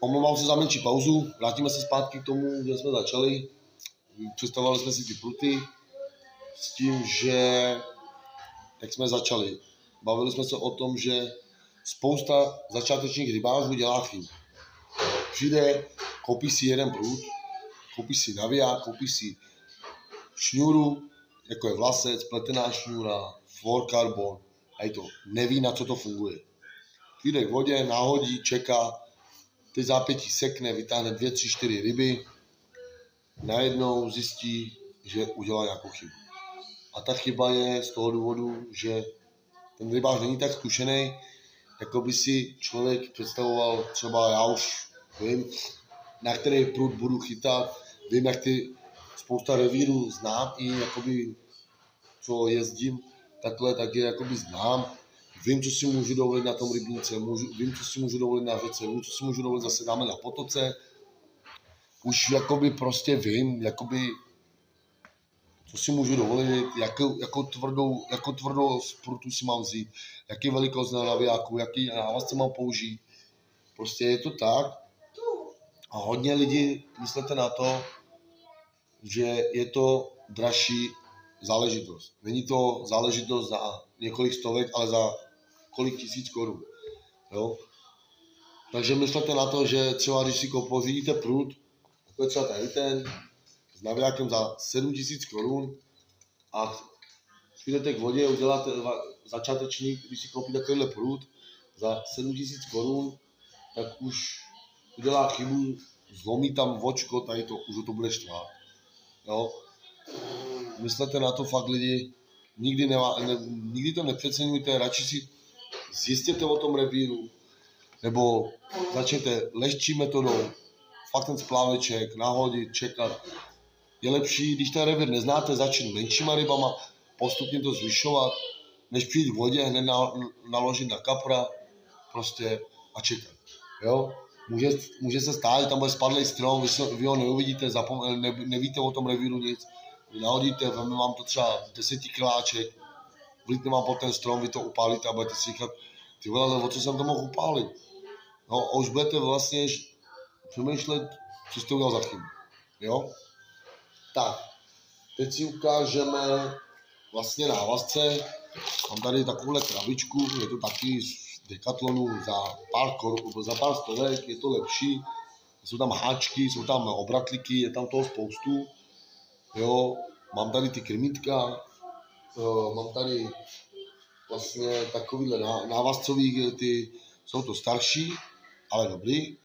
Omlouvám se za menší pauzu, vrátíme se zpátky k tomu, kde jsme začali. Představovali jsme si ty pruty s tím, že jak jsme začali. Bavili jsme se o tom, že spousta začátečních rybářů dělá chybu. Přijde, koupí si jeden prut, koupí si naviják, koupí si šňůru, jako je vlasec, pletená šňůra, fluorkarbon a je to, neví, na co to funguje. Přijde k vodě, nahodí, čeká, teď zápětí sekne, vytáhne 2, 3, 4 ryby, najednou zjistí, že udělal nějakou chybu. A ta chyba je z toho důvodu, že ten rybář není tak zkušený, jako by si člověk představoval, třeba já už vím, na který prut budu chytat, vím, jak ty spousta revírů znám i jakoby, co jezdím takhle, tak je jakoby znám. Vím, co si můžu dovolit na tom rybníce, vím, co si můžu dovolit na řece, vím, co si můžu dovolit zase dáme na potoce. Už jakoby prostě vím, jakoby, co si můžu dovolit, jakou tvrdou sprutu si mám vzít, jaký velikost na navijáku, jaký návazce mám použít. Prostě je to tak. A hodně lidí myslete na to, že je to dražší záležitost. Není to záležitost za několik stovek, ale za kolik tisíc korun. Jo? Takže myslete na to, že třeba když si pořídíte prut, jako je třeba tady ten, s navijákem za 7 000 korun a přijdete k vodě, uděláte začátečník, když si koupíte takovýhle prut za 7 000 korun, tak už udělá chybu, zlomí tam vočko, tady to, už to bude štvát. Jo? Myslete na to fakt lidi, nikdy to nepřeceňujte, radši si zjistěte o tom revíru, nebo začněte lehčí metodou, fakt ten spláveček, nahodit, čekat. Je lepší, když ten revír neznáte, začít menšíma rybama, postupně to zvyšovat, než přijít v vodě, hned naložit na kapra, prostě a čekat. Jo? Může se stát, že tam bude spadlý strom, vy ho neuvidíte, nevíte o tom revíru nic, vy nahodíte, vezme vám to třeba 10 kiláček, vlítne vám pod ten strom, vy to upálíte a budete si říkat, ty vole, ale o co jsem to mohl upálit? No a už budete vlastně přemýšlet, co jste udělal za chybu. Jo? Tak, teď si ukážeme vlastně návazce. Mám tady takovouhle krabičku, je to taky z Decathlonu za pár stovek, je to lepší. Jsou tam háčky, jsou tam obratliky, je tam toho spoustu. Jo, mám tady ty krmítka, mám tady vlastně takovýhle návazcový, jsou to starší, ale dobrý.